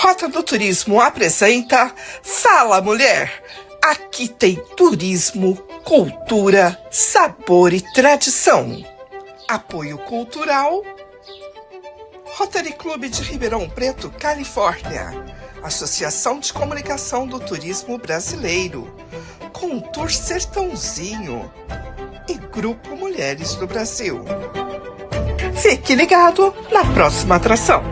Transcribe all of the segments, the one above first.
Rota do Turismo apresenta Fala Mulher. Aqui tem turismo, cultura, sabor e tradição. Apoio cultural Rotary Clube de Ribeirão Preto, Califórnia. Associação de Comunicação do Turismo Brasileiro. Contour Sertãozinho e Grupo Mulheres do Brasil. Fique ligado na próxima atração.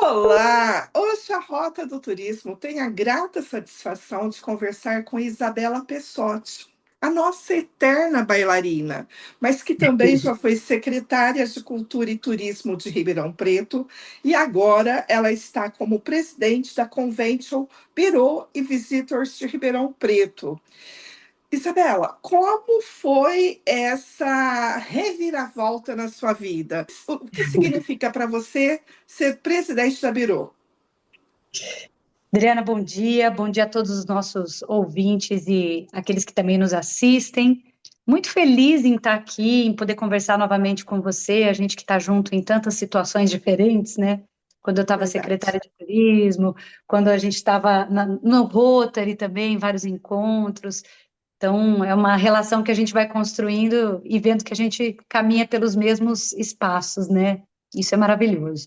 Olá! Hoje a Rota do Turismo tem a grata satisfação de conversar com Isabela Pessotti, a nossa eterna bailarina, mas que também já foi secretária de Cultura e Turismo de Ribeirão Preto e agora ela está como presidente da Convention Bureau e Visitors de Ribeirão Preto. Isabela, como foi essa reviravolta na sua vida? O que significa para você ser presidente da Bureau? Adriana, bom dia a todos os nossos ouvintes e aqueles que também nos assistem. Muito feliz em estar aqui, em poder conversar novamente com você, a gente que está junto em tantas situações diferentes, né? Quando eu estava secretária de turismo, quando a gente estava no Rotary também, em vários encontros. Então, é uma relação que a gente vai construindo e vendo que a gente caminha pelos mesmos espaços, né? Isso é maravilhoso.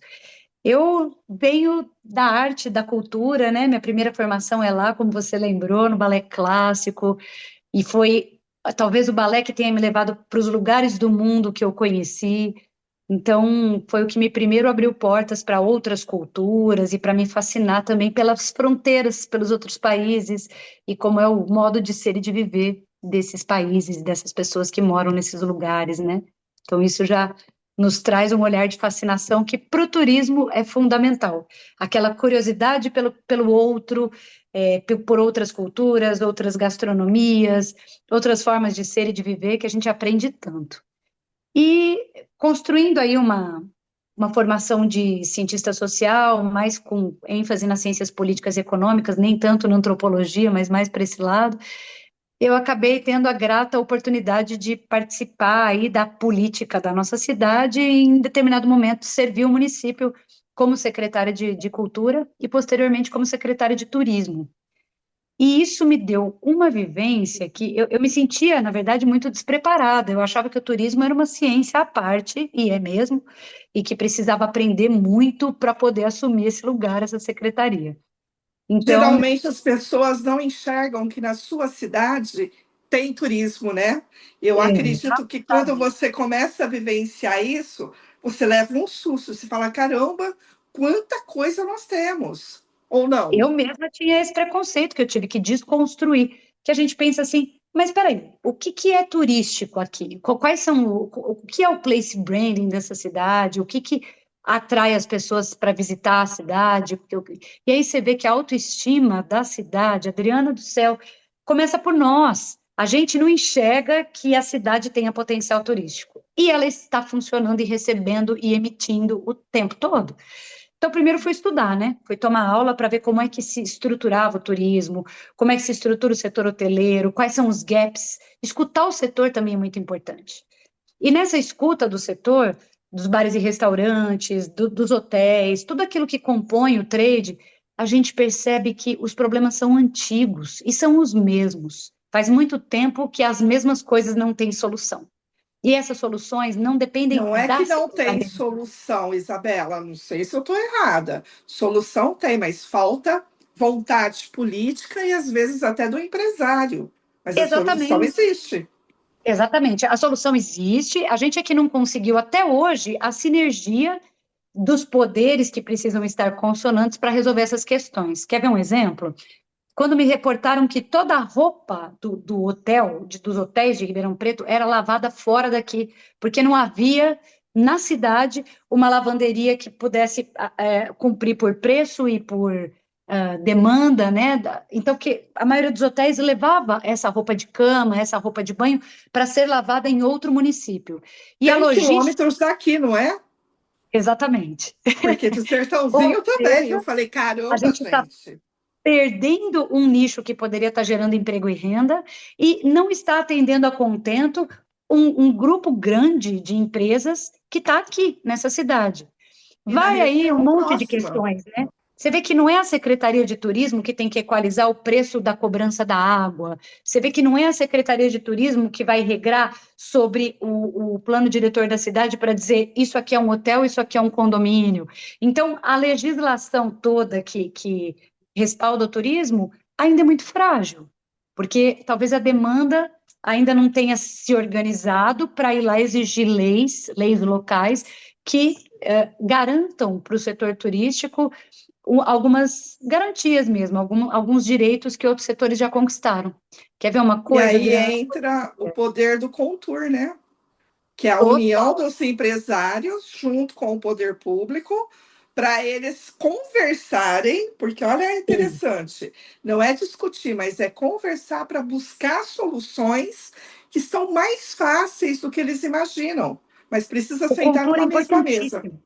Eu venho da arte, da cultura, né? Minha primeira formação é lá, como você lembrou, no balé clássico, e foi talvez o balé que tenha me levado para os lugares do mundo que eu conheci. Então, foi o que me primeiro abriu portas para outras culturas e para me fascinar também pelas fronteiras, pelos outros países e como é o modo de ser e de viver desses países, dessas pessoas que moram nesses lugares, né? Então, isso já nos traz um olhar de fascinação que para o turismo é fundamental. Aquela curiosidade pelo outro, por outras culturas, outras gastronomias, outras formas de ser e de viver que a gente aprende tanto. E construindo aí uma formação de cientista social, mais com ênfase nas ciências políticas e econômicas, nem tanto na antropologia, mas mais para esse lado, eu acabei tendo a grata oportunidade de participar aí da política da nossa cidade e, em determinado momento, servir o município como secretária de Cultura e, posteriormente, como secretária de Turismo. E isso me deu uma vivência que eu me sentia, na verdade, muito despreparada. Eu achava que o turismo era uma ciência à parte, e é mesmo, e que precisava aprender muito para poder assumir esse lugar, essa secretaria. Então, Geralmente as pessoas não enxergam que na sua cidade tem turismo, né? Eu acredito que quando você começa a vivenciar isso, você leva um susto, você fala, caramba, quanta coisa nós temos, ou não? eu mesma tinha esse preconceito que eu tive que desconstruir, que a gente pensa assim, mas espera aí, o que que é turístico aqui? Quais são o que é o place branding dessa cidade? O que que atrai as pessoas para visitar a cidade? E aí você vê que a autoestima da cidade, Adriana do céu, começa por nós. A gente não enxerga que a cidade tenha potencial turístico. E ela está funcionando e recebendo e emitindo o tempo todo. Então, primeiro foi estudar, né? Foi tomar aula para ver como é que se estruturava o turismo, como é que se estrutura o setor hoteleiro, quais são os gaps. Escutar o setor também é muito importante. E nessa escuta do setor, dos bares e restaurantes, dos hotéis, tudo aquilo que compõe o trade, a gente percebe que os problemas são antigos e são os mesmos. Faz muito tempo que as mesmas coisas não têm solução. E essas soluções não dependem Não é da que não tem secretaria. solução, Isabela. Não sei se eu estou errada. Solução tem, mas falta vontade política e às vezes até do empresário. Mas a solução Exatamente. existe. Exatamente, a solução existe, a gente é que não conseguiu até hoje a sinergia dos poderes que precisam estar consonantes para resolver essas questões. Quer ver um exemplo? Quando me reportaram que toda a roupa do hotel, dos hotéis de Ribeirão Preto, era lavada fora daqui, porque não havia na cidade uma lavanderia que pudesse cumprir por preço e por demanda, né? Então, que a maioria dos hotéis levava essa roupa de cama, essa roupa de banho, para ser lavada em outro município. E a 100 logística, quilômetros daqui, não é? exatamente. Porque de Ou Sertãozinho também. Eu seja, falei, a caramba, gente está gente. perdendo um nicho que poderia estar gerando emprego e renda e não está atendendo a contento um grupo grande de empresas que está aqui nessa cidade. E na Vai aí um região monte de próxima. questões, né? Você vê que não é a Secretaria de Turismo que tem que equalizar o preço da cobrança da água. Você vê que não é a Secretaria de Turismo que vai regrar sobre o plano diretor da cidade para dizer isso aqui é um hotel, isso aqui é um condomínio. Então, a legislação toda que respalda o turismo ainda é muito frágil, porque talvez a demanda ainda não tenha se organizado para ir lá exigir leis locais que garantam para o setor turístico algumas garantias mesmo, alguns direitos que outros setores já conquistaram. Quer ver uma E coisa, aí Adriana? entra o poder do Contur, né? Que é a união Total. dos empresários junto com o poder público, para eles conversarem, porque olha, é Sim. interessante, não é discutir, mas é conversar para buscar soluções que são mais fáceis do que eles imaginam, mas precisa O sentar Contour é numa mesma mesa. importantíssimo.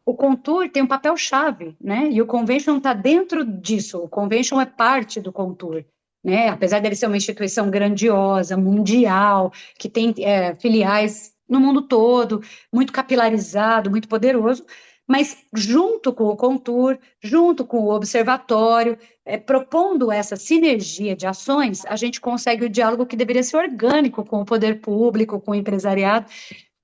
O Contour tem um papel-chave, né? E o Convention está dentro disso. O Convention é parte do Contour, né? Apesar dele ser uma instituição grandiosa, mundial, que tem filiais no mundo todo, muito capilarizado, muito poderoso, mas junto com o Contour, junto com o Observatório, propondo essa sinergia de ações, a gente consegue o diálogo que deveria ser orgânico com o poder público, com o empresariado,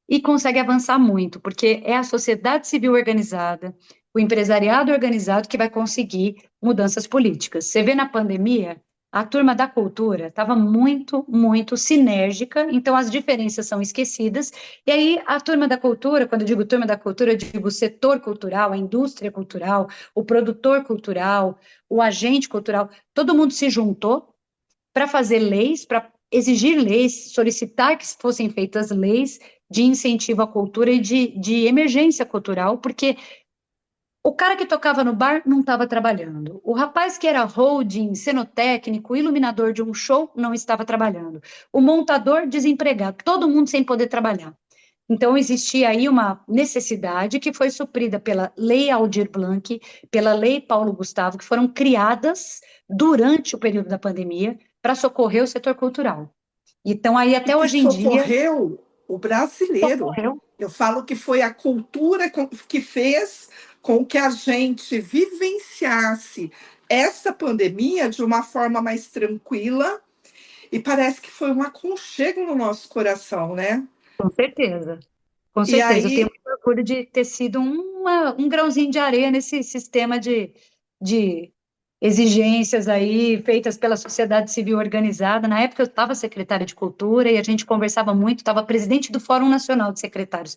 e consegue avançar muito, porque é a sociedade civil organizada, o empresariado organizado que vai conseguir mudanças políticas. Você vê na pandemia, a turma da cultura estava muito, muito sinérgica, então as diferenças são esquecidas, e aí a turma da cultura, quando eu digo turma da cultura, eu digo o setor cultural, a indústria cultural, o produtor cultural, o agente cultural, todo mundo se juntou para fazer leis, para exigir leis, solicitar que fossem feitas leis de incentivo à cultura e de emergência cultural, porque o cara que tocava no bar não estava trabalhando. O rapaz que era holding, cenotécnico, iluminador de um show não estava trabalhando. O montador desempregado, todo mundo sem poder trabalhar. Então, existia aí uma necessidade que foi suprida pela Lei Aldir Blanc, pela Lei Paulo Gustavo, que foram criadas durante o período da pandemia para socorrer o setor cultural. Então, aí E até que hoje em dia, socorreu o brasileiro. socorreu. Eu falo que foi a cultura que fez com que a gente vivenciasse essa pandemia de uma forma mais tranquila e parece que foi um aconchego no nosso coração, né? Com certeza, com E certeza. Eu tenho aí, muito orgulho de ter sido um grãozinho de areia nesse sistema de exigências aí feitas pela sociedade civil organizada. Na época eu estava secretária de Cultura e a gente conversava muito, estava presidente do Fórum Nacional de Secretários,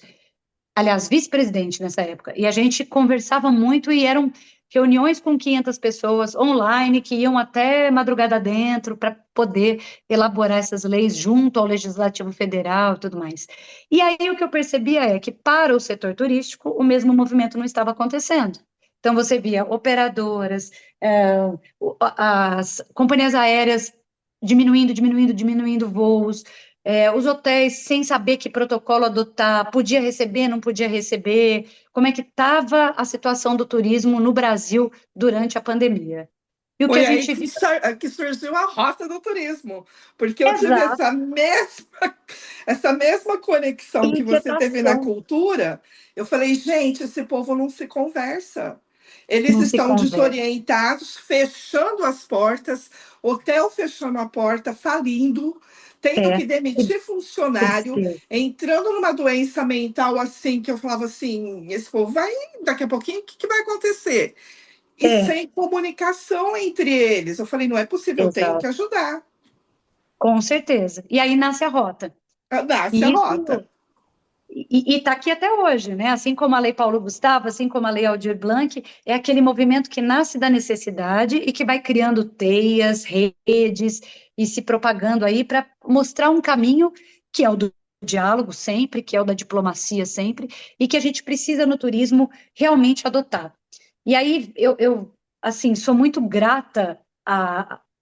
aliás, vice-presidente nessa época, e a gente conversava muito e eram reuniões com 500 pessoas online que iam até madrugada dentro para poder elaborar essas leis junto ao Legislativo Federal e tudo mais. E aí o que eu percebia é que para o setor turístico o mesmo movimento não estava acontecendo. Então você via operadoras, as companhias aéreas diminuindo voos, os hotéis sem saber que protocolo adotar, podia receber, não podia receber, como é que estava a situação do turismo no Brasil durante a pandemia. E o que a foi aí gente que, viu, que surgiu a rota do turismo, porque eu tive exato, essa mesma conexão que você teve na inquietação, cultura. Eu falei, gente, esse povo não se conversa. Eles não se estão conversa. desorientados, fechando as portas, hotel fechando a porta, falindo, tendo É, que demitir funcionário, tristeza. entrando numa doença mental assim, que eu falava assim, esse povo vai, daqui a pouquinho, o que que vai acontecer? E É, sem comunicação entre eles. Eu falei, não é possível, eu tenho que exato, ajudar. com certeza. E aí nasce a rota. Nasce a E rota. isso e está aqui até hoje, né? Assim como a Lei Paulo Gustavo, assim como a Lei Aldir Blanc, é aquele movimento que nasce da necessidade e que vai criando teias, redes e se propagando aí para mostrar um caminho que é o do diálogo sempre, que é o da diplomacia sempre, e que a gente precisa no turismo realmente adotar. E aí assim, sou muito grata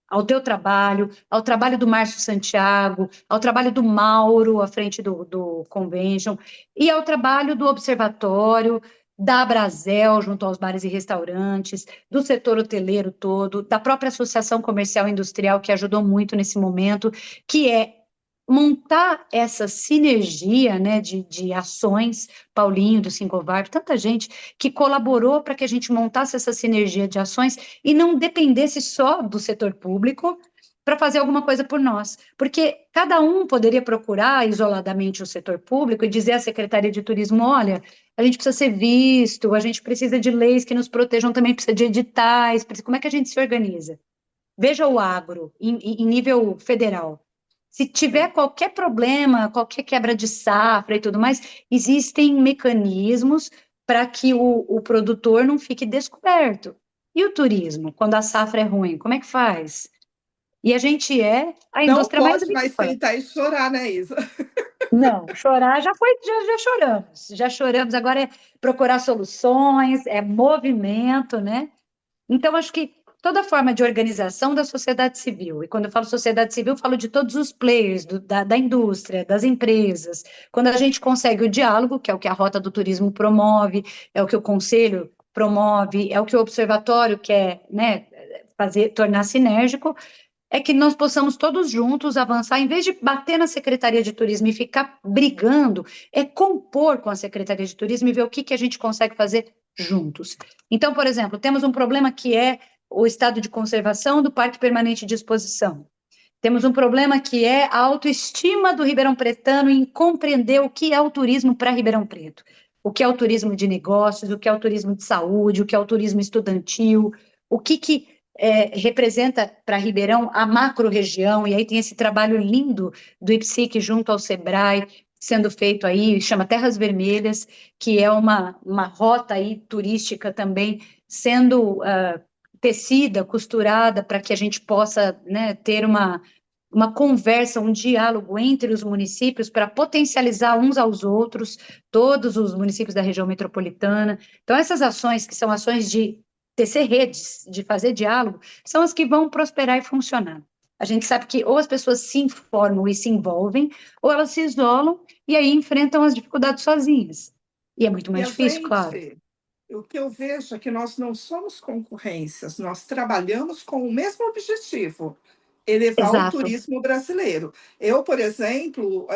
ao teu trabalho, ao trabalho do Márcio Santiago, ao trabalho do Mauro à frente do Convention, e ao trabalho do Observatório. da Abrazel, junto aos bares e restaurantes, do setor hoteleiro todo, da própria Associação Comercial e Industrial, que ajudou muito nesse momento, que é montar essa sinergia, né, de ações, Paulinho do Sincovarp, tanta gente que colaborou para que a gente montasse essa sinergia de ações e não dependesse só do setor público para fazer alguma coisa por nós, porque cada um poderia procurar isoladamente o setor público e dizer à Secretaria de Turismo, olha, a gente precisa ser visto, a gente precisa de leis que nos protejam também, precisa de editais, como é que a gente se organiza? Veja o agro em nível federal. Se tiver Sim. qualquer problema, qualquer quebra de safra e tudo mais, existem mecanismos para que o produtor não fique descoberto. E o turismo, quando a safra é ruim, como é que faz? E a gente é a Não indústria mais pode mais limpa. sentar e chorar, né, Isa? Não, chorar já foi, já choramos. Agora é procurar soluções, é movimento, né? Então, acho que toda forma de organização da sociedade civil, e quando eu falo sociedade civil, eu falo de todos os players, da indústria, das empresas. Quando a gente consegue o diálogo, que é o que a Rota do Turismo promove, é o que o Conselho promove, é o que o Observatório quer, né, fazer, tornar sinérgico, é que nós possamos todos juntos avançar, em vez de bater na Secretaria de Turismo e ficar brigando, é compor com a Secretaria de Turismo e ver o que a gente consegue fazer juntos. Então, por exemplo, temos um problema que é o estado de conservação do Parque Permanente de Exposição. Temos um problema que é a autoestima do Ribeirão Pretano em compreender o que é o turismo para Ribeirão Preto. O que é o turismo de negócios, o que é o turismo de saúde, o que é o turismo estudantil, o que representa para Ribeirão a macro-região, e aí tem esse trabalho lindo do IPSIC junto ao SEBRAE, sendo feito aí, chama Terras Vermelhas, que é uma rota aí turística também, sendo tecida, costurada, para que a gente possa, né, ter uma conversa, um diálogo entre os municípios para potencializar uns aos outros, todos os municípios da região metropolitana. Então, essas ações, que são ações de tecer redes, de fazer diálogo, são as que vão prosperar e funcionar. A gente sabe que ou as pessoas se informam e se envolvem, ou elas se isolam e aí enfrentam as dificuldades sozinhas. E é muito E mais a difícil, claro. gente, o que eu vejo é que nós não somos concorrências, nós trabalhamos com o mesmo objetivo, elevar o Exato. turismo brasileiro. Eu, por exemplo,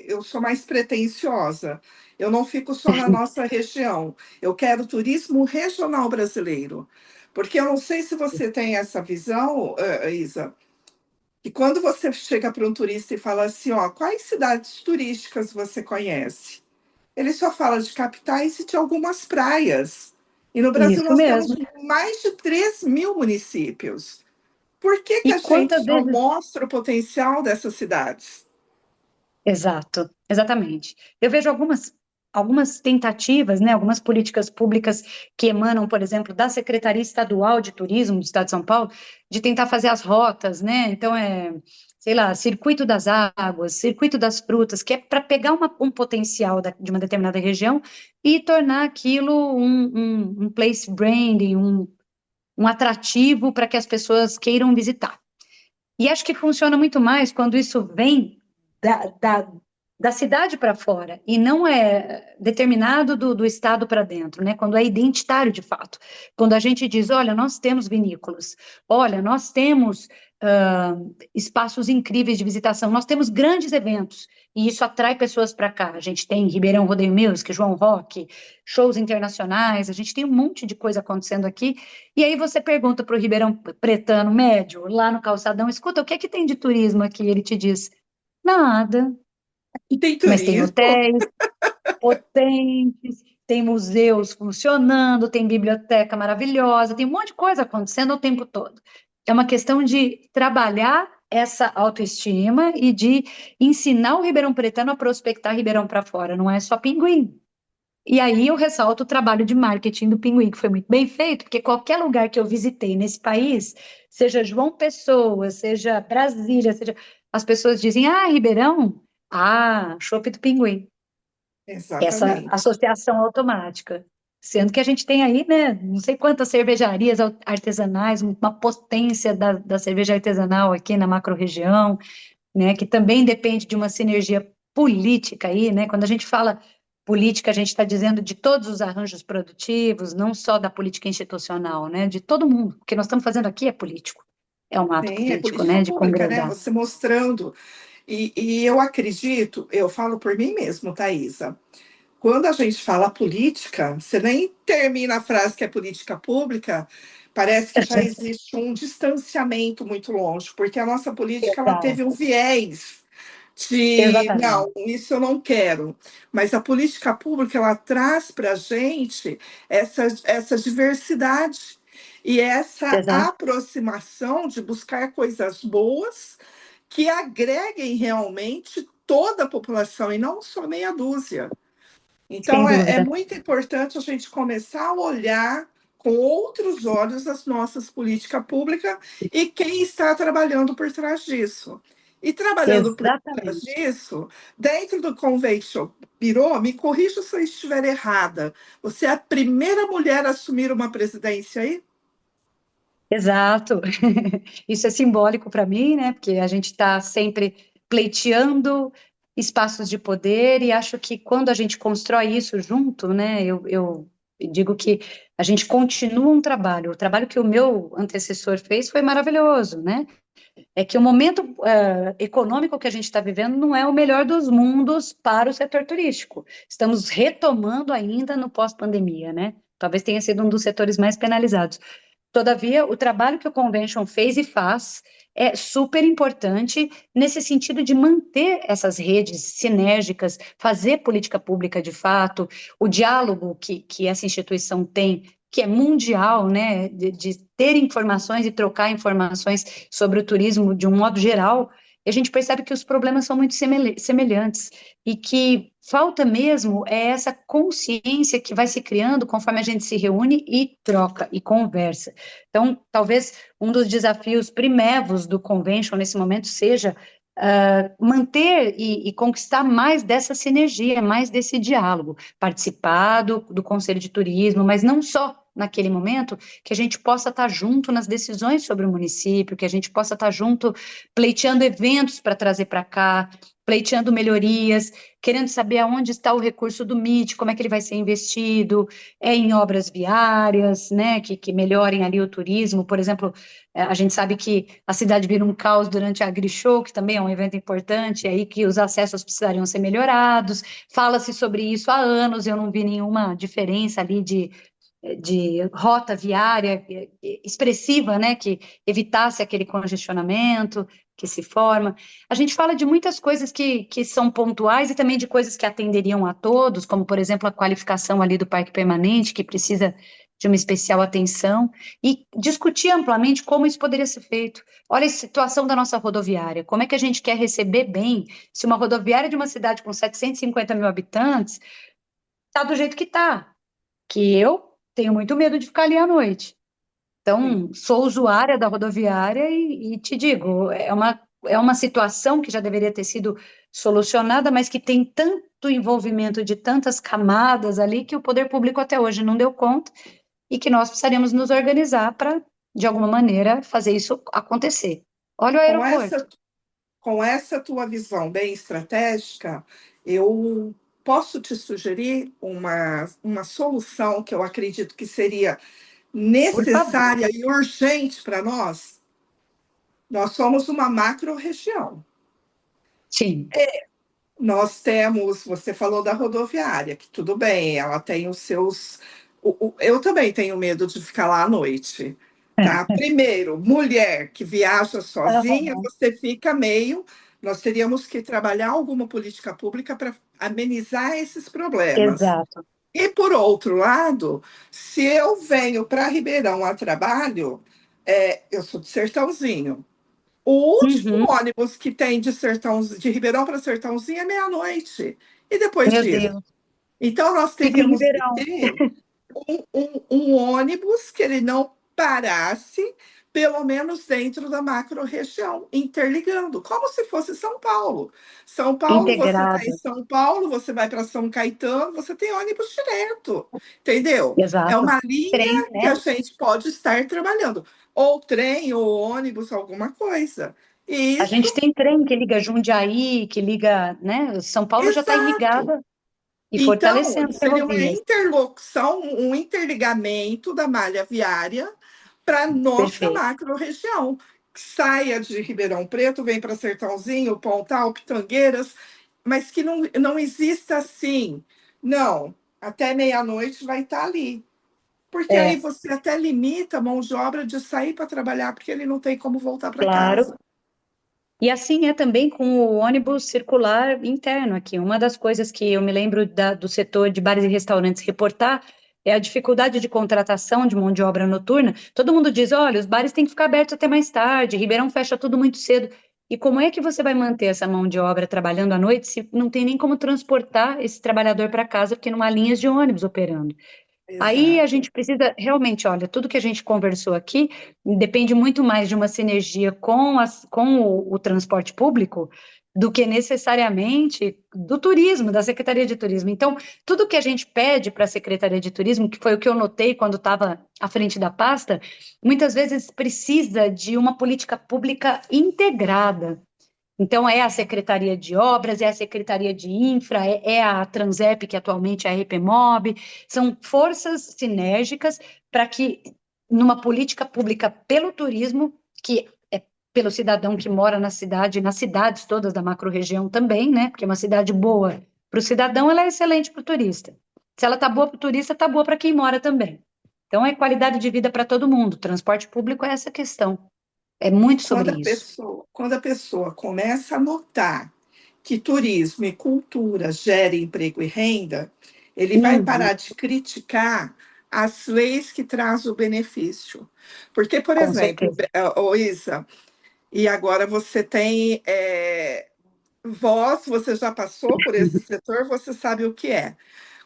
eu sou mais pretensiosa, eu não fico só na nossa região, eu quero turismo regional brasileiro. Porque eu não sei se você tem essa visão, Isa, que quando você chega para um turista e fala assim, ó, quais cidades turísticas você conhece? Ele só fala de capitais e de algumas praias. E no Brasil Isso nós temos mesmo. mais de 3.000 municípios. Por que que E a quantas gente não vezes mostra o potencial dessas cidades? exato, exatamente. Eu vejo algumas tentativas, né, algumas políticas públicas que emanam, por exemplo, da Secretaria Estadual de Turismo do Estado de São Paulo, de tentar fazer as rotas, né? Então sei lá, circuito das águas, circuito das frutas, que é para pegar um potencial de uma determinada região e tornar aquilo um place branding, um atrativo para que as pessoas queiram visitar. E acho que funciona muito mais quando isso vem da, da, da cidade para fora e não é determinado do estado para dentro, né? Quando é identitário de fato. Quando a gente diz, olha, nós temos vinícolas, olha, nós temos espaços incríveis de visitação, nós temos grandes eventos e isso atrai pessoas para cá. A gente tem Ribeirão Rodeio Music, João Rock, shows internacionais, a gente tem um monte de coisa acontecendo aqui e aí você pergunta para o Ribeirão Pretano médio, lá no Calçadão, escuta, o que é que tem de turismo aqui? Ele te diz, nada, E tem mas tem turismo? hotéis potentes, tem museus funcionando, tem biblioteca maravilhosa, tem um monte de coisa acontecendo o tempo todo. É uma questão de trabalhar essa autoestima e de ensinar o Ribeirão Pretano a prospectar Ribeirão para fora, não é só Pinguim. E aí eu ressalto o trabalho de marketing do Pinguim, que foi muito bem feito, porque qualquer lugar que eu visitei nesse país, seja João Pessoa, seja Brasília, seja, as pessoas dizem, ah, Ribeirão? Ah, chopp do Pinguim. Essa Exatamente. associação automática. Sendo que a gente tem aí, né, não sei quantas cervejarias artesanais, uma potência da cerveja artesanal aqui na macro-região, né, que também depende de uma sinergia política aí, né, quando a gente fala política, a gente está dizendo de todos os arranjos produtivos, não só da política institucional, né? De todo mundo. O que nós estamos fazendo aqui é político. É um ato Sim, é político, política né? De pública, né? congregar. Você mostrando. E eu acredito, eu falo por mim mesmo, Thaisa, quando a gente fala política, você nem termina a frase que é política pública, parece que já existe um distanciamento muito longe, porque a nossa política ela teve um Exato. viés de Exatamente. não, isso eu não quero. Mas a política pública ela traz para a gente essa diversidade e essa Exato. aproximação de buscar coisas boas que agreguem realmente toda a população e não só meia dúzia. Sem Então, é dúvida. muito importante a gente começar a olhar com outros olhos as nossas políticas públicas e quem está trabalhando por trás disso. E trabalhando por trás Exatamente. disso, dentro do Convention Bureau, me corrija se eu estiver errada, você é a primeira mulher a assumir uma presidência aí? Exato. Isso é simbólico para mim, né? Porque a gente está sempre pleiteando espaços de poder e acho que quando a gente constrói isso junto, né? Eu digo que a gente continua um trabalho. O trabalho que o meu antecessor fez foi maravilhoso, né? É que o momento econômico que a gente está vivendo não é o melhor dos mundos para o setor turístico. Estamos retomando ainda no pós-pandemia, né? Talvez tenha sido um dos setores mais penalizados. Todavia, o trabalho que o Convention fez e faz é super importante nesse sentido de manter essas redes sinérgicas, fazer política pública de fato, o diálogo que essa instituição tem, que é mundial, né, de ter informações e trocar informações sobre o turismo de um modo geral, e a gente percebe que os problemas são muito semelhantes e que falta mesmo é essa consciência que vai se criando conforme a gente se reúne e troca e conversa. Então, talvez um dos desafios primevos do convention nesse momento seja manter e conquistar mais dessa sinergia, mais desse diálogo, participar do Conselho de Turismo, mas não só naquele momento, que a gente possa estar junto nas decisões sobre o município, que a gente possa estar junto pleiteando eventos para trazer para cá, pleiteando melhorias, querendo saber aonde está o recurso do MIT, como é que ele vai ser investido, em obras viárias, né, que melhorem ali o turismo, por exemplo, a gente sabe que a cidade vira um caos durante a AgriShow, que também é um evento importante, aí que os acessos precisariam ser melhorados, fala-se sobre isso há anos, eu não vi nenhuma diferença ali de rota viária expressiva, né, que evitasse aquele congestionamento que se forma. A gente fala de muitas coisas que são pontuais e também de coisas que atenderiam a todos, como, por exemplo, a qualificação ali do parque permanente, que precisa de uma especial atenção, e discutir amplamente como isso poderia ser feito. Olha a situação da nossa rodoviária, como é que a gente quer receber bem se uma rodoviária de uma cidade com 750 mil habitantes está do jeito que está, que eu tenho muito medo de ficar ali à noite. Sim. Então, sou usuária da rodoviária e te digo, é uma situação que já deveria ter sido solucionada, mas que tem tanto envolvimento de tantas camadas ali que o poder público até hoje não deu conta e que nós precisaríamos nos organizar para, de alguma maneira, fazer isso acontecer. Olha o Com aeroporto. essa Com essa tua visão bem estratégica, eu posso te sugerir uma solução que eu acredito que seria Por favor. necessária e urgente para nós. Nós somos uma macro-região. Sim. Nós temos, você falou da rodoviária, que tudo bem, ela tem os seus. Eu também tenho medo de ficar lá à noite. Tá? Primeiro, mulher que viaja sozinha, Aham. você fica meio. Nós teríamos que trabalhar alguma política pública para amenizar esses problemas. Exato. E, por outro lado, se eu venho para Ribeirão a trabalho, eu sou de Sertãozinho. O último Uhum. ônibus que tem de Ribeirão para Sertãozinho é meia-noite. E depois Meu disso? Deus. Então, nós Fico em teríamos que Ribeirão. ter um ônibus que ele não parasse, pelo menos dentro da macro-região, interligando, como se fosse São Paulo. São Paulo, você está em Integrado. São Paulo, você vai para São Caetano, você tem ônibus direto, entendeu? É Exato. uma Trem, linha que né? a gente pode estar trabalhando, ou trem, ou ônibus, alguma coisa. E A isso, gente tem trem que liga Jundiaí, que liga, né? São Paulo já está exato. irrigada. E Então, fortalecendo seria uma ferrovias. interlocução, um interligamento da malha viária para a nossa Perfeito. macro-região, que saia de Ribeirão Preto, vem para Sertãozinho, Pontal, Pitangueiras, mas que não exista assim. Não, até meia-noite vai estar ali. Porque aí É, você até limita a mão de obra de sair para trabalhar, porque ele não tem como voltar para claro. casa. E assim é também com o ônibus circular interno aqui. Uma das coisas que eu me lembro do setor de bares e restaurantes reportar é a dificuldade de contratação de mão de obra noturna. Todo mundo diz, olha, os bares têm que ficar abertos até mais tarde, Ribeirão fecha tudo muito cedo. E como é que você vai manter essa mão de obra trabalhando à noite se não tem nem como transportar esse trabalhador para casa, porque não há linhas de ônibus operando? Aí a Exato. gente precisa realmente, olha, tudo que a gente conversou aqui depende muito mais de uma sinergia com o transporte público do que necessariamente do turismo, da Secretaria de Turismo. Então, tudo que a gente pede para a Secretaria de Turismo, que foi o que eu notei quando estava à frente da pasta, muitas vezes precisa de uma política pública integrada. Então, é a Secretaria de Obras, é a Secretaria de Infra, é a Transep, que atualmente é a RPMob, são forças sinérgicas para que, numa política pública pelo turismo, que é pelo cidadão que mora na cidade, nas cidades todas da macro-região também, né? Porque uma cidade boa para o cidadão, ela é excelente para o turista. Se ela está boa para o turista, está boa para quem mora também. Então, é qualidade de vida para todo mundo. Transporte público é essa questão. É E muito sobre isso. quando a pessoa começa a notar que turismo e cultura gerem emprego e renda, ele vai Uhum, parar de criticar as leis que trazem o benefício. Porque, por com exemplo, certeza. Isa, e agora você tem voz, você já passou por esse setor, você sabe o que é.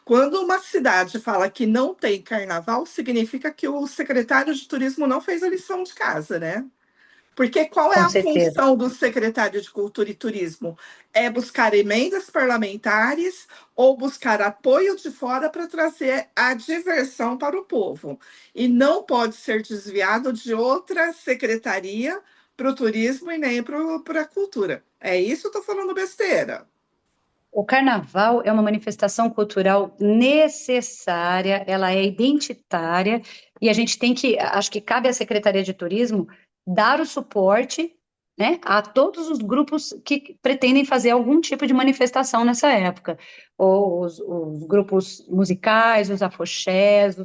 Quando uma cidade fala que não tem carnaval, significa que o secretário de turismo não fez a lição de casa, né? Porque qual é Com a certeza. função do secretário de Cultura e Turismo? É buscar emendas parlamentares ou buscar apoio de fora para trazer a diversão para o povo. E não pode ser desviado de outra secretaria para o turismo e nem para a cultura. É isso, eu estou falando besteira. O carnaval é uma manifestação cultural necessária, ela é identitária, e a gente tem que, acho que cabe à Secretaria de Turismo dar o suporte, né, a todos os grupos que pretendem fazer algum tipo de manifestação nessa época. Os grupos musicais, os afoxés,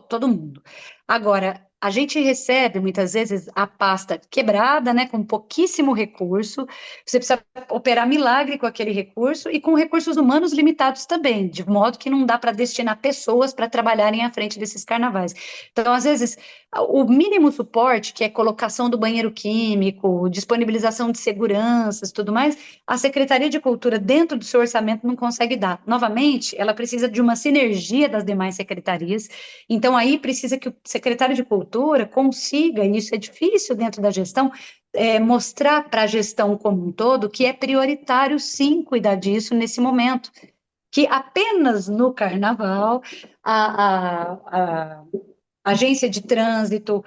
todo mundo. Agora, a gente recebe muitas vezes a pasta quebrada, né, com pouquíssimo recurso. Você precisa operar milagre com aquele recurso e com recursos humanos limitados também, de modo que não dá para destinar pessoas para trabalharem à frente desses carnavais. Então, às vezes, o mínimo suporte, que é colocação do banheiro químico, disponibilização de seguranças, tudo mais, a Secretaria de Cultura, dentro do seu orçamento, não consegue dar. Novamente, ela precisa de uma sinergia das demais secretarias, então aí precisa que o secretário de Cultura consiga, e isso é difícil dentro da gestão, mostrar para a gestão como um todo que é prioritário, sim, cuidar disso nesse momento. Que apenas no carnaval a agência de trânsito,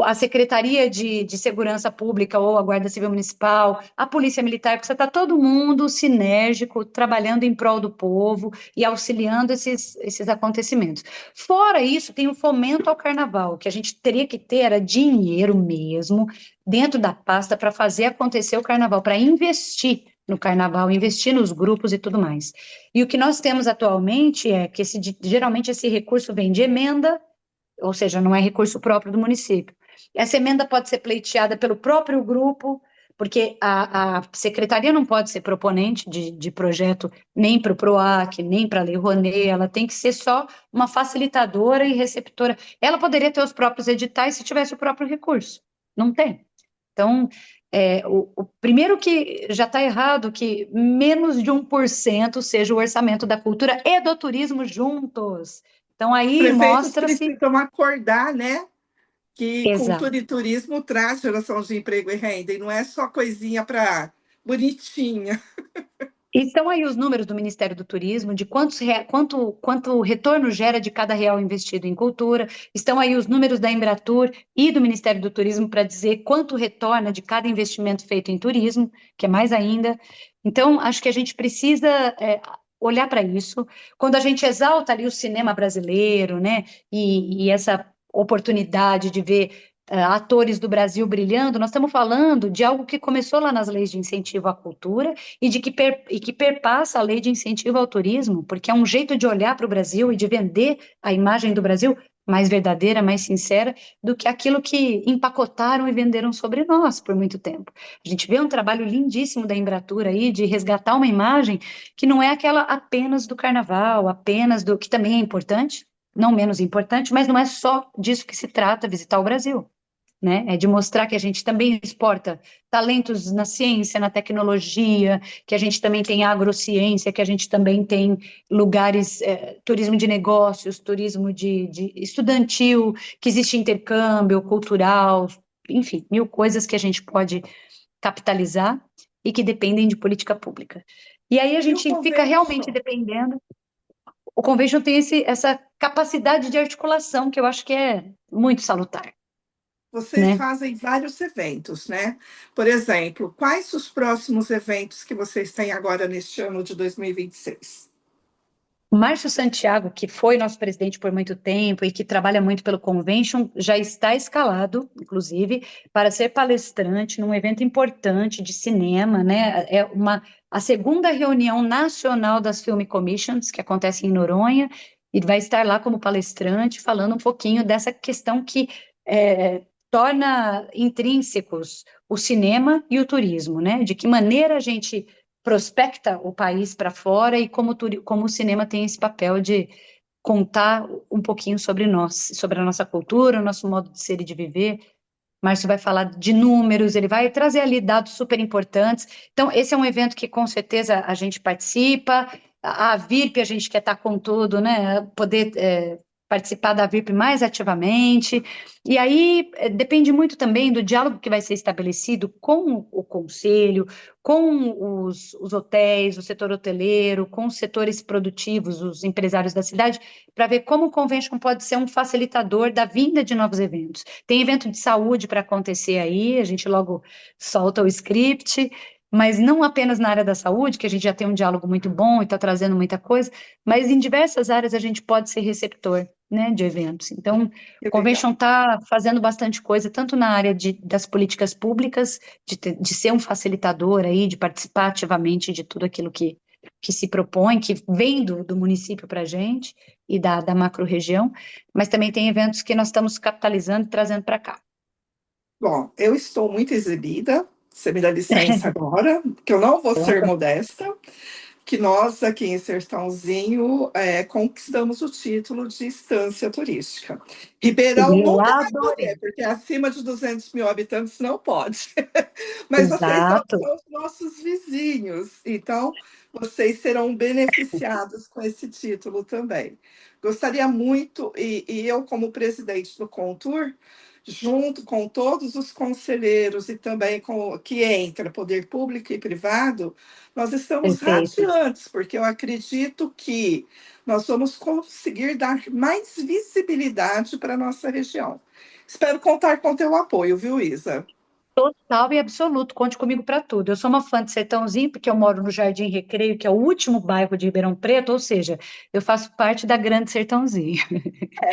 a Secretaria de Segurança Pública ou a Guarda Civil Municipal, a Polícia Militar, precisa estar todo mundo sinérgico, trabalhando em prol do povo e auxiliando esses acontecimentos. Fora isso, tem o fomento ao carnaval, o que a gente teria que ter era dinheiro mesmo dentro da pasta para fazer acontecer o carnaval, para investir no carnaval, investir nos grupos e tudo mais. E o que nós temos atualmente é que geralmente esse recurso vem de emenda, ou seja, não é recurso próprio do município. Essa emenda pode ser pleiteada pelo próprio grupo, porque a secretaria não pode ser proponente de projeto nem para o PROAC, nem para a Lei Rouanet, ela tem que ser só uma facilitadora e receptora. Ela poderia ter os próprios editais se tivesse o próprio recurso. Não tem. Então, o primeiro que já está errado que menos de 1% seja o orçamento da cultura e do turismo juntos. Então, aí Prefeitos mostra-se. precisam acordar, né? Que Exato. cultura e turismo traz geração de emprego e renda, e não é só coisinha para bonitinha. Estão aí os números do Ministério do Turismo, de quanto retorno gera de cada real investido em cultura. Estão aí os números da Embratur e do Ministério do Turismo para dizer quanto retorna de cada investimento feito em turismo, que é mais ainda. Então, acho que a gente precisa olhar para isso. Quando a gente exalta ali o cinema brasileiro, né, e essa oportunidade de ver atores do Brasil brilhando, nós estamos falando de algo que começou lá nas leis de incentivo à cultura e que perpassa a lei de incentivo ao turismo, porque é um jeito de olhar para o Brasil e de vender a imagem do Brasil mais verdadeira, mais sincera, do que aquilo que empacotaram e venderam sobre nós por muito tempo. A gente vê um trabalho lindíssimo da Embratur aí de resgatar uma imagem que não é aquela apenas do carnaval, apenas do que também é importante, não menos importante, mas não é só disso que se trata visitar o Brasil, né? É de mostrar que a gente também exporta talentos na ciência, na tecnologia, que a gente também tem agrociência, que a gente também tem lugares, turismo de negócios, turismo de estudantil, que existe intercâmbio cultural, enfim, mil coisas que a gente pode capitalizar e que dependem de política pública. E aí a E o gente fica realmente convention? dependendo. O convention tem essa capacidade de articulação que eu acho que é muito salutar, Vocês né? fazem vários eventos, né? Por exemplo, quais os próximos eventos que vocês têm agora neste ano de 2026? O Márcio Santiago, que foi nosso presidente por muito tempo e que trabalha muito pelo Convention, já está escalado, inclusive, para ser palestrante num evento importante de cinema, né? A segunda reunião nacional das Film Commissions, que acontece em Noronha, e vai estar lá como palestrante, falando um pouquinho dessa questão que torna intrínsecos o cinema e o turismo, né? De que maneira a gente prospecta o país para fora e como o cinema tem esse papel de contar um pouquinho sobre nós, sobre a nossa cultura, o nosso modo de ser e de viver. Márcio vai falar de números, ele vai trazer ali dados super importantes. Então, esse é um evento que com certeza a gente participa. A VIP a gente quer estar com tudo, né? Poder participar da VIP mais ativamente. E aí depende muito também do diálogo que vai ser estabelecido com o conselho, com os hotéis, o setor hoteleiro, com os setores produtivos, os empresários da cidade, para ver como o convention pode ser um facilitador da vinda de novos eventos. Tem evento de saúde para acontecer aí, a gente logo solta o script, mas não apenas na área da saúde, que a gente já tem um diálogo muito bom e está trazendo muita coisa, mas em diversas áreas a gente pode ser receptor, né, de eventos. Então, o Que legal. Convention está fazendo bastante coisa, tanto na área das políticas públicas, de ser um facilitador aí, de participar ativamente de tudo aquilo que se propõe, que vem do município para a gente e da macro-região, mas também tem eventos que nós estamos capitalizando e trazendo para cá. Bom, eu estou muito exibida, você me dá licença agora, que eu não vou ser Opa, modesta, que nós aqui em Sertãozinho conquistamos o título de estância turística. Ribeirão eu nunca vai adorei. poder, porque acima de 200 mil habitantes não pode. Mas vocês Exato. são os nossos vizinhos, então vocês serão beneficiados com esse título também. Gostaria muito, e eu, como presidente do Contour, junto com todos os conselheiros e também com que entra poder público e privado, nós estamos Perfeito. radiantes, porque eu acredito que nós vamos conseguir dar mais visibilidade para a nossa região. Espero contar com teu apoio, viu, Isa? Total e absoluto, conte comigo para tudo. Eu sou uma fã de Sertãozinho, porque eu moro no Jardim Recreio, que é o último bairro de Ribeirão Preto, ou seja, eu faço parte da Grande Sertãozinho.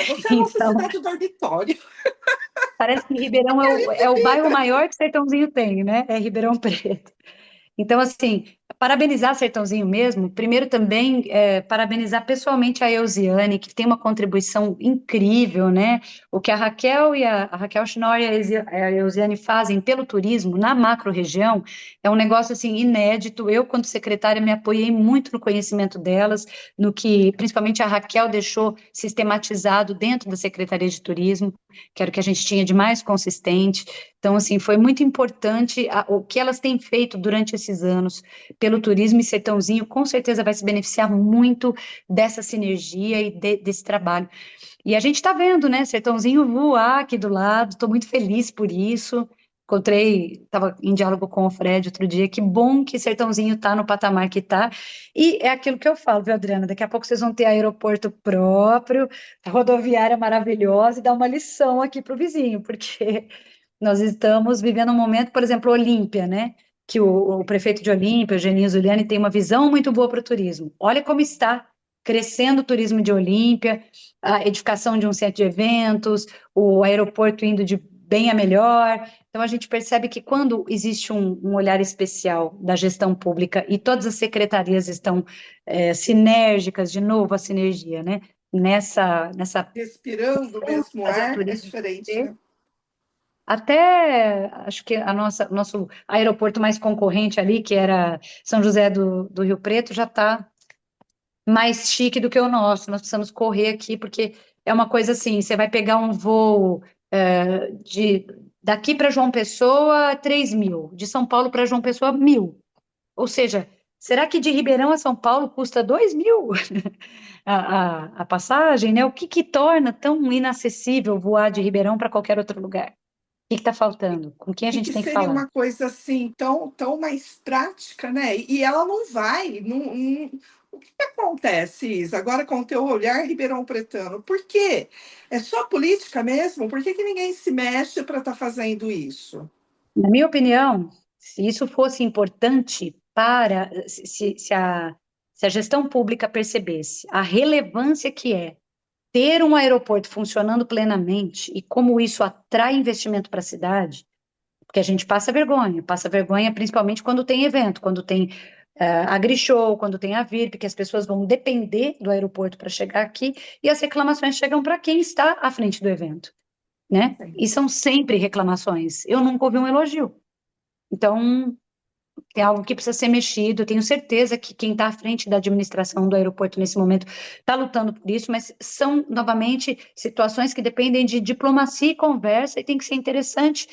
Você é a nossa Então, cidade dormitório. parece que Ribeirão Fica ali é o bairro exibida. maior que Sertãozinho tem, né? É Ribeirão Preto. Então, assim, parabenizar Sertãozinho mesmo. Primeiro também parabenizar pessoalmente a Eusiane, que tem uma contribuição incrível, né? O que a Raquel a Raquel Schnorr e a Eusiane fazem pelo turismo na macro-região é um negócio, assim, inédito. Eu, quando secretária, me apoiei muito no conhecimento delas, no que principalmente a Raquel deixou sistematizado dentro da Secretaria de Turismo, que era o que a gente tinha de mais consistente. Então, assim, foi muito importante o que elas têm feito durante esses anos pelo turismo e Sertãozinho, com certeza vai se beneficiar muito dessa sinergia e desse trabalho. E a gente está vendo, né, Sertãozinho voar aqui do lado, estou muito feliz por isso. Estava em diálogo com o Fred outro dia, que bom que Sertãozinho está no patamar que está. E é aquilo que eu falo, viu, Adriana? Daqui a pouco vocês vão ter aeroporto próprio, rodoviária maravilhosa e dar uma lição aqui para o vizinho, porque nós estamos vivendo um momento, por exemplo, Olímpia, né? que o prefeito de Olímpia, Eugenio Zuliani, tem uma visão muito boa para o turismo. Olha como está crescendo o turismo de Olímpia, a edificação de um centro de eventos, o aeroporto indo de bem a melhor. Então, a gente percebe que quando existe um olhar especial da gestão pública e todas as secretarias estão sinérgicas, de novo, a sinergia, né? Nessa Respirando o mesmo fazer o ar é turismo diferente, crescer. né? Até acho que nosso aeroporto mais concorrente ali, que era São José do Rio Preto, já está mais chique do que o nosso. Nós precisamos correr aqui, porque é uma coisa assim: você vai pegar um voo de daqui para João Pessoa, 3.000, de São Paulo para João Pessoa, 1.000. Ou seja, será que de Ribeirão a São Paulo custa 2.000 a passagem, né? O que que torna tão inacessível voar de Ribeirão para qualquer outro lugar? O que está faltando? Com quem a E gente que tem que seria falar? uma coisa assim tão mais prática, né? E ela não vai. O que que acontece, Isa, agora com o teu olhar ribeirão pretano? Por quê? É só política mesmo? Por que que ninguém se mexe para estar fazendo isso? Na minha opinião, se isso fosse importante para, se a gestão pública percebesse a relevância que é ter um aeroporto funcionando plenamente e como isso atrai investimento para a cidade, porque a gente passa vergonha principalmente quando tem evento, quando tem agrishow, quando tem a VIRP, que as pessoas vão depender do aeroporto para chegar aqui e as reclamações chegam para quem está à frente do evento, né? E são sempre reclamações. Eu nunca ouvi um elogio. Então, é algo que precisa ser mexido. Eu tenho certeza que quem está à frente da administração do aeroporto nesse momento está lutando por isso, mas são, novamente, situações que dependem de diplomacia e conversa, e tem que ser interessante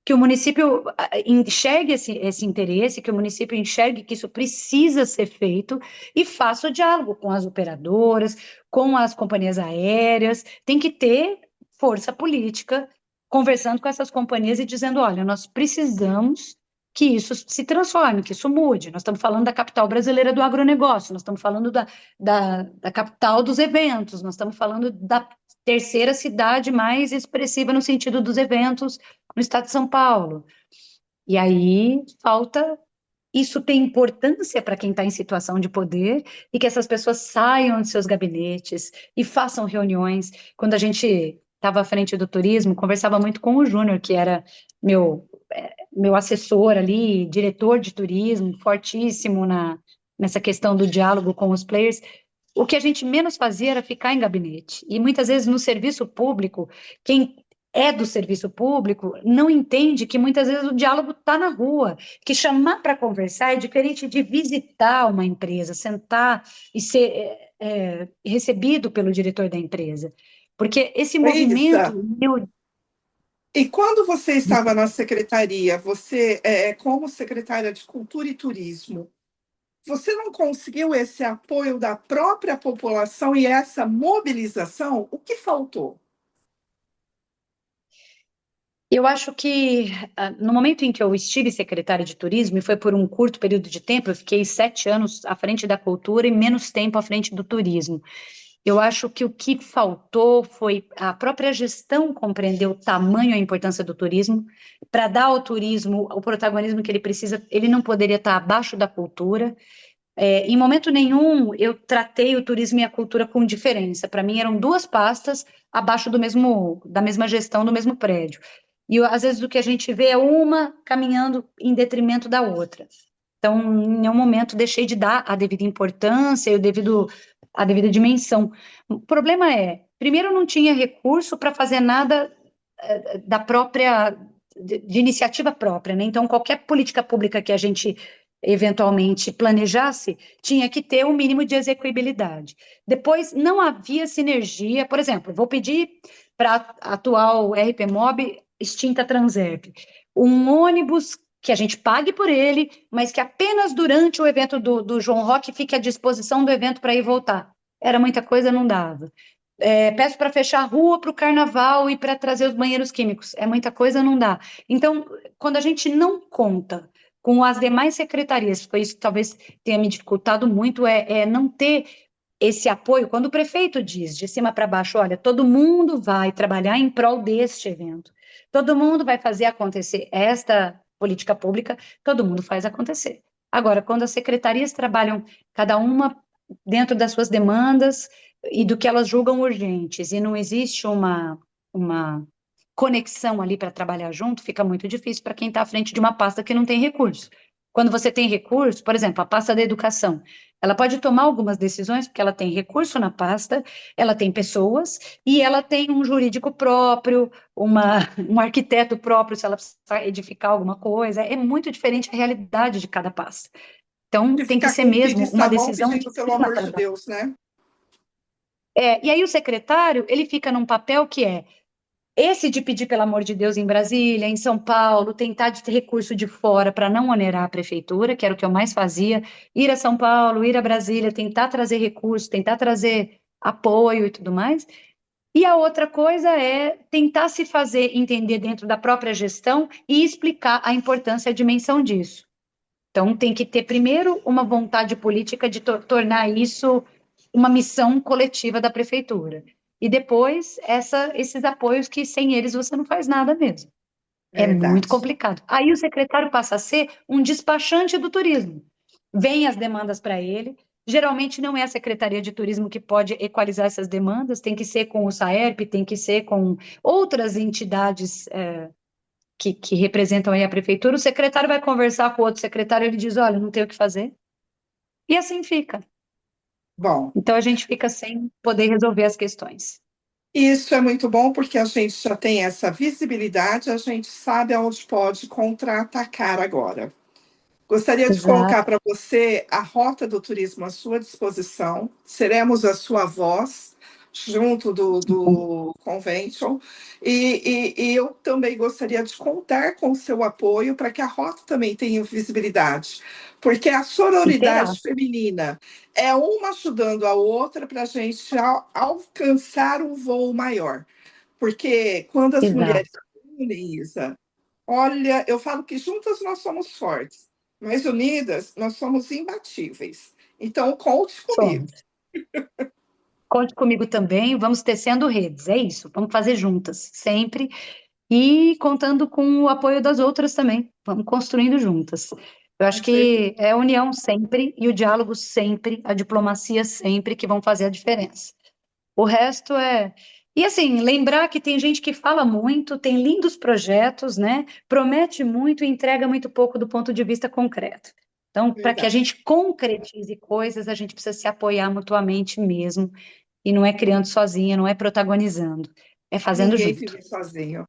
que o município enxergue esse interesse, que o município enxergue que isso precisa ser feito e faça o diálogo com as operadoras, com as companhias aéreas. Tem que ter força política conversando com essas companhias e dizendo: olha, nós precisamos que isso se transforme, que isso mude. Nós estamos falando da capital brasileira do agronegócio, nós estamos falando da capital dos eventos, nós estamos falando da terceira cidade mais expressiva no sentido dos eventos no estado de São Paulo. E aí falta. Isso tem importância para quem está em situação de poder e que essas pessoas saiam de seus gabinetes e façam reuniões. Quando a gente estava à frente do turismo, conversava muito com o Júnior, que era meu assessor ali, diretor de turismo, fortíssimo nessa questão do diálogo com os players. O que a gente menos fazia era ficar em gabinete. E muitas vezes no serviço público, quem é do serviço público não entende que muitas vezes o diálogo está na rua, que chamar para conversar é diferente de visitar uma empresa, sentar e ser recebido pelo diretor da empresa. Porque esse movimento, Isa, e quando você estava na secretaria, você, como secretária de Cultura e Turismo, você não conseguiu esse apoio da própria população e essa mobilização? O que faltou? eu acho que no momento em que eu estive secretária de turismo, e foi por um curto período de tempo, eu fiquei 7 anos à frente da cultura e menos tempo à frente do turismo. Eu acho que o que faltou foi a própria gestão compreender o tamanho e a importância do turismo, para dar ao turismo o protagonismo que ele precisa. Ele não poderia estar abaixo da cultura. Em momento nenhum eu tratei o turismo e a cultura com diferença. Para mim eram duas pastas abaixo da mesma gestão do mesmo prédio. E às vezes o que a gente vê é uma caminhando em detrimento da outra. Então, em nenhum momento deixei de dar a devida importância e a devida dimensão. O problema é, primeiro, não tinha recurso para fazer nada da própria, de iniciativa própria, né? Então, qualquer política pública que a gente eventualmente planejasse, tinha que ter um mínimo de execuibilidade. Depois, não havia sinergia, por exemplo, vou pedir para a atual RP Mob extinta Transerp, um ônibus que a gente pague por ele, mas que apenas durante o evento do João Rock fique à disposição do evento para ir voltar. Era muita coisa, não dava. Peço para fechar a rua para o carnaval e para trazer os banheiros químicos. É muita coisa, não dá. Então, quando a gente não conta com as demais secretarias, foi isso que talvez tenha me dificultado muito, é não ter esse apoio. Quando o prefeito diz de cima para baixo, olha, todo mundo vai trabalhar em prol deste evento, todo mundo vai fazer acontecer política pública, todo mundo faz acontecer. Agora, quando as secretarias trabalham cada uma dentro das suas demandas e do que elas julgam urgentes, e não existe uma conexão ali para trabalhar junto, fica muito difícil para quem está à frente de uma pasta que não tem recurso. Quando você tem recurso, por exemplo, a pasta da educação, ela pode tomar algumas decisões porque ela tem recurso na pasta, ela tem pessoas e ela tem um jurídico próprio, um arquiteto próprio, se ela precisar edificar alguma coisa. É muito diferente a realidade de cada pasta. Então, De tem que ficar ser com o mesmo pires uma na mão decisão de pedindo pelo cima amor para de baixo. Deus, né? E aí o secretário, ele fica num papel que é esse de pedir pelo amor de Deus em Brasília, em São Paulo, tentar de ter recurso de fora para não onerar a prefeitura, que era o que eu mais fazia, ir a São Paulo, ir a Brasília, tentar trazer recurso, tentar trazer apoio e tudo mais. E a outra coisa é tentar se fazer entender dentro da própria gestão e explicar a importância e a dimensão disso. Então, tem que ter, primeiro, uma vontade política de tornar isso uma missão coletiva da prefeitura. E depois, esses apoios que sem eles você não faz nada mesmo. É muito Verdade. complicado. Aí o secretário passa a ser um despachante do turismo. Vem as demandas para ele. Geralmente não é a Secretaria de Turismo que pode equalizar essas demandas, tem que ser com o SAERP, tem que ser com outras entidades que representam aí a prefeitura. O secretário vai conversar com o outro secretário, ele diz, olha, não tenho o que fazer. E assim fica. Bom, Então a gente fica sem poder resolver as questões. isso é muito bom porque a gente já tem essa visibilidade, a gente sabe aonde pode contra-atacar agora. Gostaria de colocar Exato. para você a Rota do Turismo à sua disposição. Seremos a sua voz junto do Convention. E eu também gostaria de contar com o seu apoio para que a Rota também tenha visibilidade. Porque a E terá. sororidade feminina é uma ajudando a outra para a gente alcançar um voo maior. Porque quando as mulheres Exato. se unem, Isa, olha, eu falo que juntas nós somos fortes, mas unidas nós somos imbatíveis. Então, conte comigo. Somos. Conte comigo também, vamos tecendo redes, é isso, vamos fazer juntas, sempre, e contando com o apoio das outras também, vamos construindo juntas. Eu Com acho certeza. que é a união sempre, e o diálogo sempre, a diplomacia sempre, que vão fazer a diferença. O resto é. E assim, lembrar que tem gente que fala muito, tem lindos projetos, né? Promete muito e entrega muito pouco do ponto de vista concreto. Então, para que a Verdade. gente concretize coisas, a gente precisa se apoiar mutuamente mesmo. E não é criando sozinha, não é protagonizando, é fazendo Ninguém junto. vive sozinho.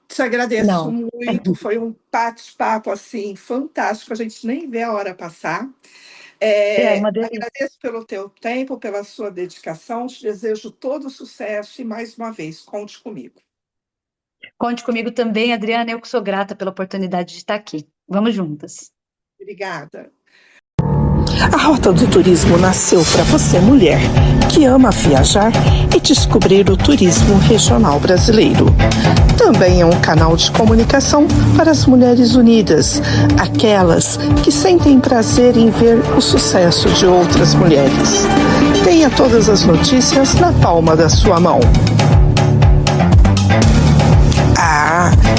Te agradeço Não, muito, foi um bate-papo assim fantástico, a gente nem vê a hora passar. é uma delícia. Agradeço pelo teu tempo, pela sua dedicação, te desejo todo sucesso e mais uma vez, conte comigo. Conte comigo também, Adriana, eu que sou grata pela oportunidade de estar aqui. Vamos juntas. Obrigada. A Rota do Turismo nasceu para você, mulher, que ama viajar e descobrir o turismo regional brasileiro. Também é um canal de comunicação para as mulheres unidas, aquelas que sentem prazer em ver o sucesso de outras mulheres. Tenha todas as notícias na palma da sua mão.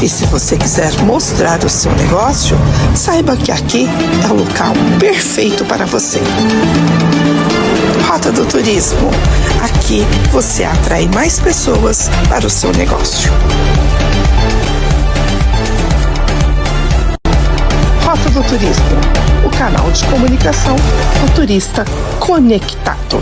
E se você quiser mostrar o seu negócio, saiba que aqui é o local perfeito para você. Rota do Turismo. Aqui você atrai mais pessoas para o seu negócio. Rota do Turismo, o canal de comunicação do turista conectado.